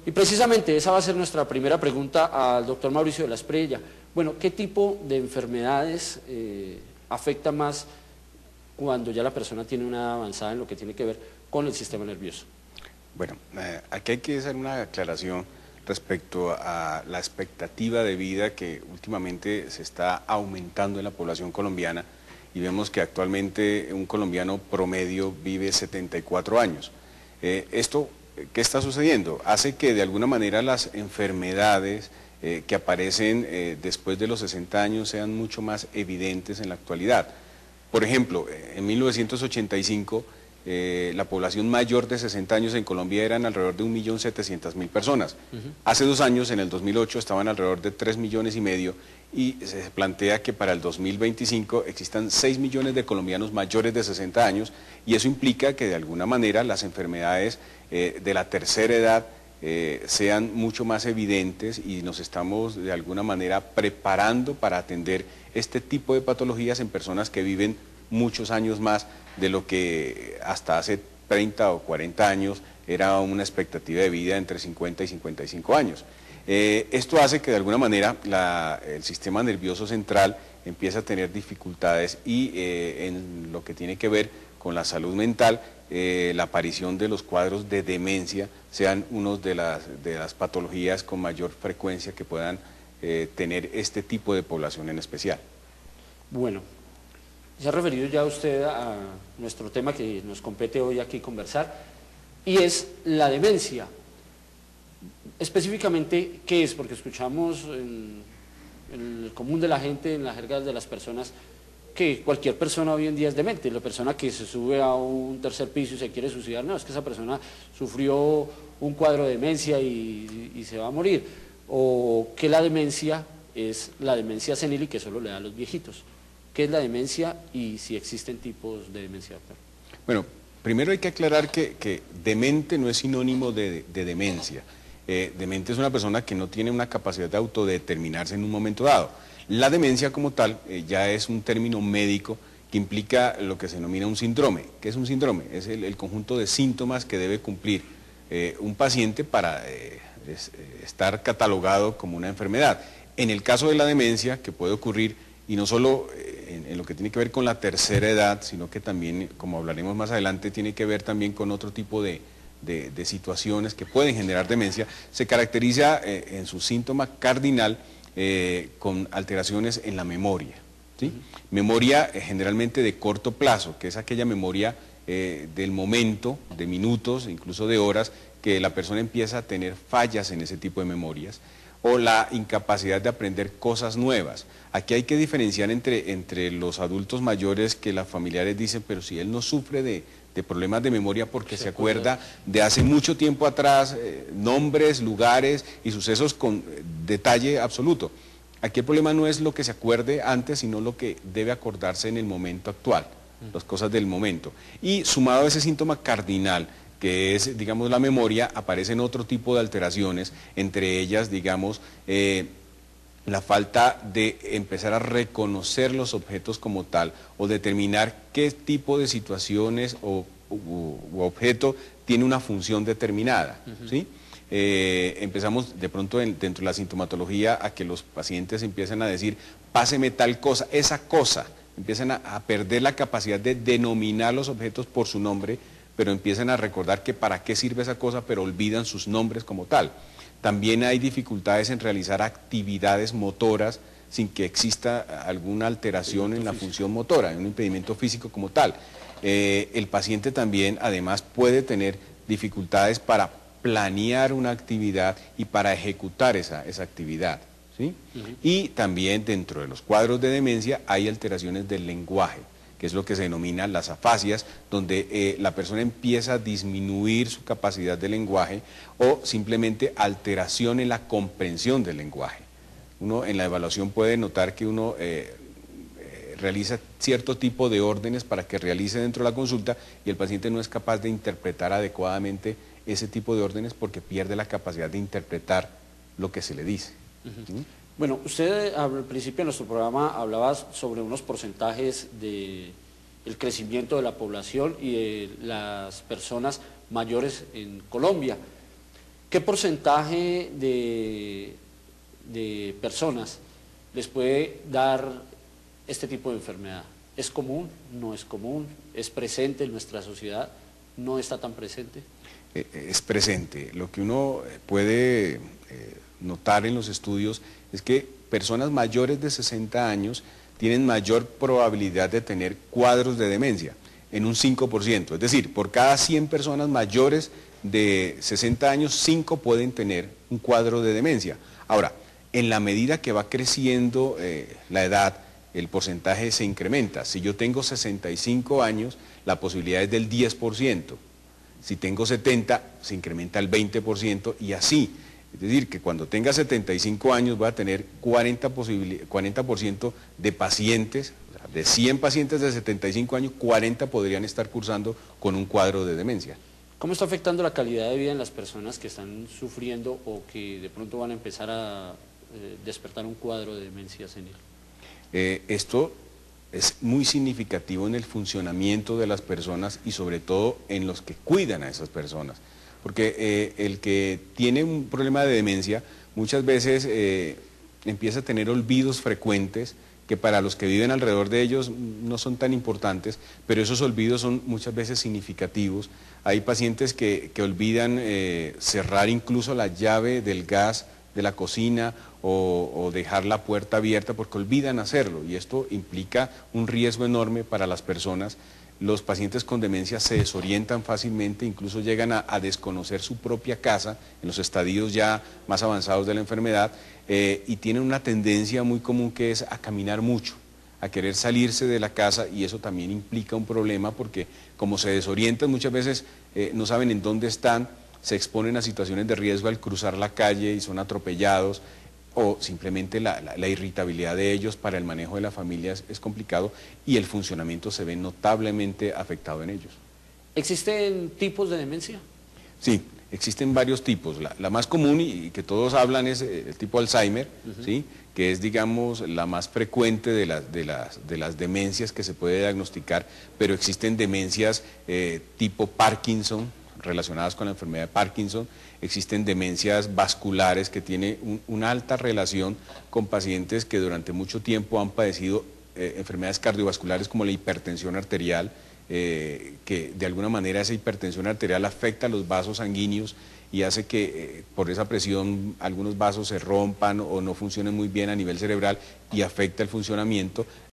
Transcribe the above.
Y precisamente esa va a ser nuestra primera pregunta al doctor Mauricio de la Espriella. Bueno, ¿qué tipo de enfermedades afecta más cuando ya la persona tiene una edad avanzada en lo que tiene que ver con el sistema nervioso? Bueno, aquí hay que hacer una aclaración respecto a la expectativa de vida que últimamente se está aumentando en la población colombiana y vemos que actualmente un colombiano promedio vive 74 años. Esto, ¿qué está sucediendo? Hace que de alguna manera las enfermedades que aparecen después de los 60 años sean mucho más evidentes en la actualidad. Por ejemplo, en 1985 la población mayor de 60 años en Colombia eran alrededor de 1.700.000 personas. Hace 2 años, en el 2008, estaban alrededor de 3,5 millones y se plantea que para el 2025 existan 6 millones de colombianos mayores de 60 años y eso implica que de alguna manera las enfermedades de la tercera edad sean mucho más evidentes y nos estamos de alguna manera preparando para atender este tipo de patologías en personas que viven muchos años más de lo que hasta hace 30 o 40 años era una expectativa de vida entre 50 y 55 años. Esto hace que de alguna manera el sistema nervioso central empiece a tener dificultades y en lo que tiene que ver con la salud mental, la aparición de los cuadros de demencia sean una de las patologías con mayor frecuencia que puedan tener este tipo de población en especial. Bueno, se ha referido ya usted a nuestro tema que nos compete hoy aquí conversar, y es la demencia. Específicamente, ¿qué es? Porque escuchamos en el común de la gente, en las jergas de las personas, que cualquier persona hoy en día es demente. La persona que se sube a un tercer piso y se quiere suicidar, no, es que esa persona sufrió un cuadro de demencia y se va a morir. O que la demencia es la demencia senil y que solo le da a los viejitos. ¿Qué es la demencia y si existen tipos de demencia, doctor? Bueno, primero hay que aclarar que demente no es sinónimo de demencia. Demente es una persona que no tiene una capacidad de autodeterminarse en un momento dado. La demencia como tal ya es un término médico que implica lo que se denomina un síndrome. ¿Qué es un síndrome? Es el conjunto de síntomas que debe cumplir un paciente para estar catalogado como una enfermedad. En el caso de la demencia, que puede ocurrir, y no solo en lo que tiene que ver con la tercera edad, sino que también, como hablaremos más adelante, tiene que ver también con otro tipo de situaciones que pueden generar demencia, se caracteriza en su síntoma cardinal con alteraciones en la memoria, ¿sí? Memoria generalmente de corto plazo, que es aquella memoria del momento, de minutos, incluso de horas, que la persona empieza a tener fallas en ese tipo de memorias, o la incapacidad de aprender cosas nuevas. Aquí hay que diferenciar entre los adultos mayores que las familiares dicen, pero si él no sufre de problemas de memoria porque se acuerda de hace mucho tiempo atrás, nombres, lugares y sucesos con detalle absoluto. Aquí el problema no es lo que se acuerde antes, sino lo que debe acordarse en el momento actual, las cosas del momento. Y sumado a ese síntoma cardinal, que es, digamos, la memoria, aparecen otro tipo de alteraciones, entre ellas, digamos, la falta de empezar a reconocer los objetos como tal o determinar qué tipo de situaciones u objeto tiene una función determinada, ¿sí? Empezamos de pronto dentro de la sintomatología a que los pacientes empiezan a decir, páseme tal cosa, esa cosa, empiezan a perder la capacidad de denominar los objetos por su nombre, pero empiezan a recordar que para qué sirve esa cosa, pero olvidan sus nombres como tal. También hay dificultades en realizar actividades motoras sin que exista alguna alteración en la función motora, un impedimento físico como tal. El paciente también, además, puede tener dificultades para planear una actividad y para ejecutar esa actividad, ¿sí? Y también dentro de los cuadros de demencia hay alteraciones del lenguaje, que es lo que se denomina las afasias, donde la persona empieza a disminuir su capacidad de lenguaje o simplemente alteración en la comprensión del lenguaje. Uno en la evaluación puede notar que uno realiza cierto tipo de órdenes para que realice dentro de la consulta y el paciente no es capaz de interpretar adecuadamente ese tipo de órdenes porque pierde la capacidad de interpretar lo que se le dice. ¿Sí? Bueno, usted al principio de nuestro programa hablaba sobre unos porcentajes del crecimiento de la población y de las personas mayores en Colombia. ¿Qué porcentaje de personas les puede dar este tipo de enfermedad? ¿Es común? ¿No es común? ¿Es presente en nuestra sociedad? ¿No está tan presente? Es presente. Lo que uno puede notar en los estudios es que personas mayores de 60 años tienen mayor probabilidad de tener cuadros de demencia, en un 5%. Es decir, por cada 100 personas mayores de 60 años, 5 pueden tener un cuadro de demencia. Ahora, en la medida que va creciendo la edad, el porcentaje se incrementa. Si yo tengo 65 años, la posibilidad es del 10%. Si tengo 70, se incrementa al 20% y así. Es decir, que cuando tenga 75 años voy a tener 40% de pacientes, o sea, de 100 pacientes de 75 años, 40 podrían estar cursando con un cuadro de demencia. ¿Cómo está afectando la calidad de vida en las personas que están sufriendo o que de pronto van a empezar a despertar un cuadro de demencia senil? Esto es muy significativo en el funcionamiento de las personas y sobre todo en los que cuidan a esas personas. Porque el que tiene un problema de demencia muchas veces empieza a tener olvidos frecuentes que para los que viven alrededor de ellos no son tan importantes, pero esos olvidos son muchas veces significativos. Hay pacientes que olvidan cerrar incluso la llave del gas de la cocina o dejar la puerta abierta porque olvidan hacerlo y esto implica un riesgo enorme para las personas. Los pacientes con demencia se desorientan fácilmente, incluso llegan a desconocer su propia casa en los estadios ya más avanzados de la enfermedad y tienen una tendencia muy común que es a caminar mucho, a querer salirse de la casa y eso también implica un problema porque como se desorientan muchas veces no saben en dónde están, se exponen a situaciones de riesgo al cruzar la calle y son atropellados o simplemente la irritabilidad de ellos para el manejo de la familia es complicado y el funcionamiento se ve notablemente afectado en ellos. ¿Existen tipos de demencia? Sí, existen varios tipos. La más común y que todos hablan es el tipo Alzheimer, ¿sí? Que es, digamos, la más frecuente de las demencias que se puede diagnosticar, pero existen demencias tipo Parkinson, relacionadas con la enfermedad de Parkinson, existen demencias vasculares que tienen una alta relación con pacientes que durante mucho tiempo han padecido enfermedades cardiovasculares como la hipertensión arterial, que de alguna manera esa hipertensión arterial afecta a los vasos sanguíneos y hace que por esa presión algunos vasos se rompan o no funcionen muy bien a nivel cerebral y afecta el funcionamiento.